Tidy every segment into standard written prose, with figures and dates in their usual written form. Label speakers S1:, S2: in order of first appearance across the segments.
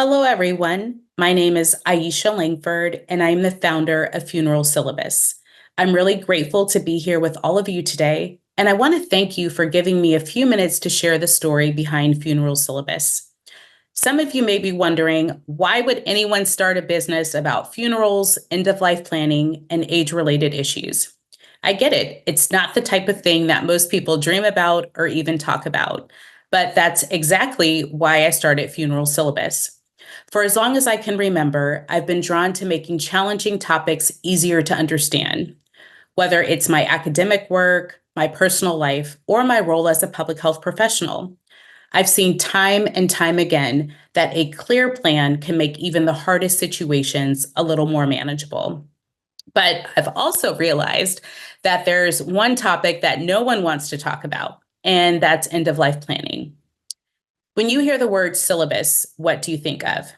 S1: Hello, everyone. My name is Aisha Langford, and I'm the founder of Funeral Syllabus. I'm really grateful to be here with all of you today, and I want to thank you for giving me a few minutes to share the story behind Funeral Syllabus. Some of you may be wondering, why would anyone start a business about funerals, end-of-life planning, and age-related issues? I get it. It's not the type of thing that most people dream about or even talk about, but that's exactly why I started Funeral Syllabus. For as long as I can remember, I've been drawn to making challenging topics easier to understand, whether it's my academic work, my personal life, or my role as a public health professional. I've seen time and time again that a clear plan can make even the hardest situations a little more manageable. But I've also realized that there's one topic that no one wants to talk about, and that's end of life planning. When you hear the word syllabus, what do you think of?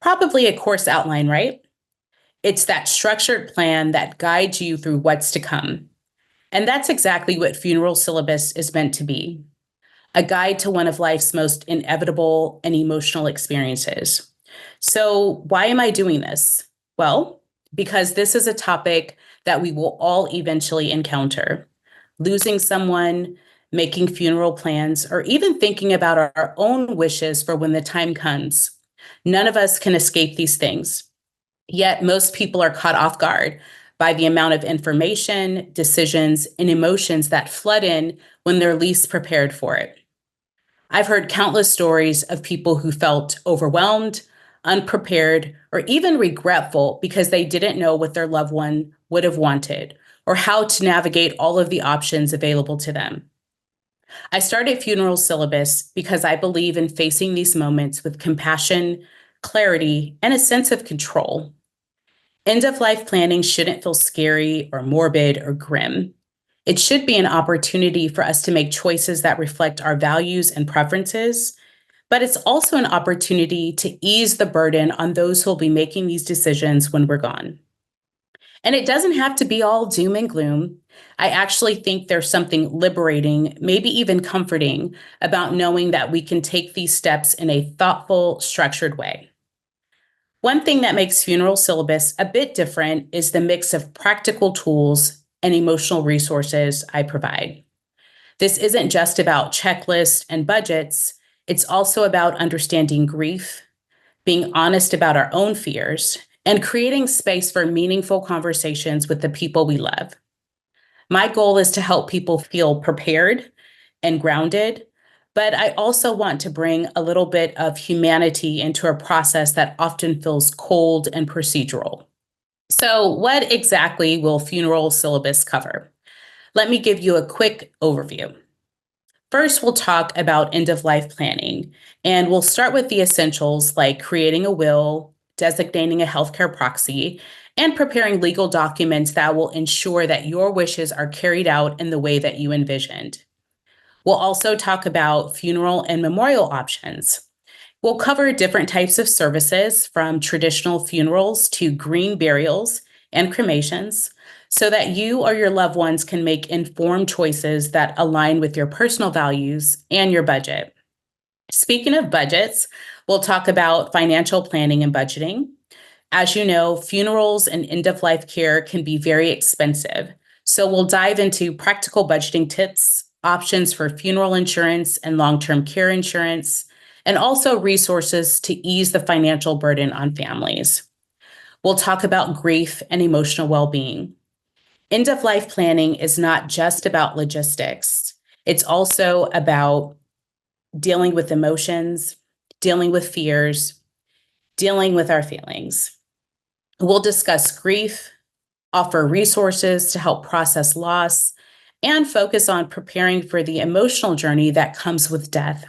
S1: Probably a course outline, right? It's that structured plan that guides you through what's to come. And that's exactly what Funeral Syllabus is meant to be, a guide to one of life's most inevitable and emotional experiences. So, why am I doing this? Well, because this is a topic that we will all eventually encounter. Losing someone, making funeral plans, or even thinking about our own wishes for when the time comes. None of us can escape these things. Yet most people are caught off guard by the amount of information, decisions, and emotions that flood in when they're least prepared for it. I've heard countless stories of people who felt overwhelmed, unprepared, or even regretful because they didn't know what their loved one would have wanted or how to navigate all of the options available to them. I started Funeral Syllabus because I believe in facing these moments with compassion, clarity, and a sense of control. End of life planning shouldn't feel scary or morbid or grim. It should be an opportunity for us to make choices that reflect our values and preferences, but it's also an opportunity to ease the burden on those who will be making these decisions when we're gone. And it doesn't have to be all doom and gloom. I actually think there's something liberating, maybe even comforting, about knowing that we can take these steps in a thoughtful, structured way. One thing that makes Funeral Syllabus a bit different is the mix of practical tools and emotional resources I provide. This isn't just about checklists and budgets, it's also about understanding grief, being honest about our own fears, and creating space for meaningful conversations with the people we love. My goal is to help people feel prepared and grounded, but I also want to bring a little bit of humanity into a process that often feels cold and procedural. So, what exactly will Funeral Syllabus cover? Let me give you a quick overview. First, we'll talk about end of life planning, and we'll start with the essentials like creating a will, designating a healthcare proxy, and preparing legal documents that will ensure that your wishes are carried out in the way that you envisioned. We'll also talk about funeral and memorial options. We'll cover different types of services from traditional funerals to green burials and cremations so that you or your loved ones can make informed choices that align with your personal values and your budget. Speaking of budgets, we'll talk about financial planning and budgeting. As you know, funerals and end of life care can be very expensive. So we'll dive into practical budgeting tips, options for funeral insurance and long-term care insurance, and also resources to ease the financial burden on families. We'll talk about grief and emotional well-being. End of life planning is not just about logistics. It's also about dealing with emotions, dealing with fears, dealing with our feelings. We'll discuss grief, offer resources to help process loss, and focus on preparing for the emotional journey that comes with death.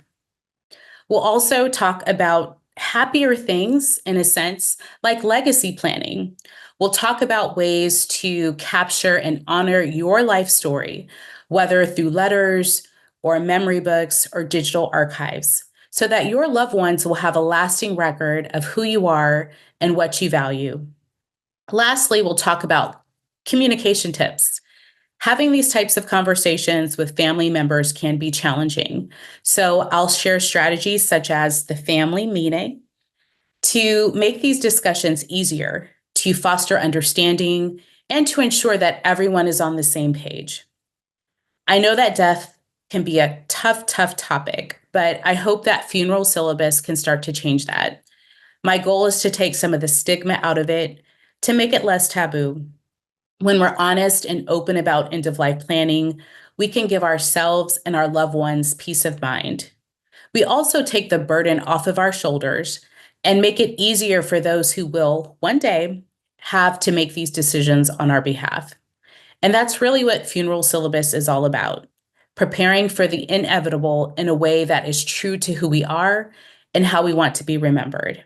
S1: We'll also talk about happier things, in a sense, like legacy planning. We'll talk about ways to capture and honor your life story, whether through letters or memory books or digital archives, so that your loved ones will have a lasting record of who you are and what you value. Lastly, we'll talk about communication tips. Having these types of conversations with family members can be challenging. So I'll share strategies such as the family meeting, To make these discussions easier, to foster understanding, and to ensure that everyone is on the same page. I know that death can be a tough, tough topic, but I hope that funeral syllabus can start to change that. My goal is to take some of the stigma out of it, to make it less taboo. When we're honest and open about end of life planning, we can give ourselves and our loved ones peace of mind. We also take the burden off of our shoulders and make it easier for those who will one day have to make these decisions on our behalf. And that's really what Funeral Syllabus is all about, preparing for the inevitable in a way that is true to who we are and how we want to be remembered.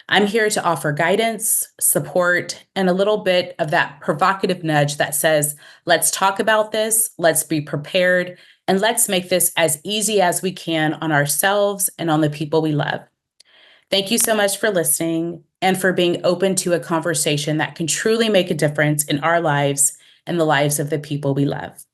S1: I'm here to offer guidance, support, and a little bit of that provocative nudge that says, let's talk about this, let's be prepared, and let's make this as easy as we can on ourselves and on the people we love. Thank you so much for listening and for being open to a conversation that can truly make a difference in our lives and the lives of the people we love.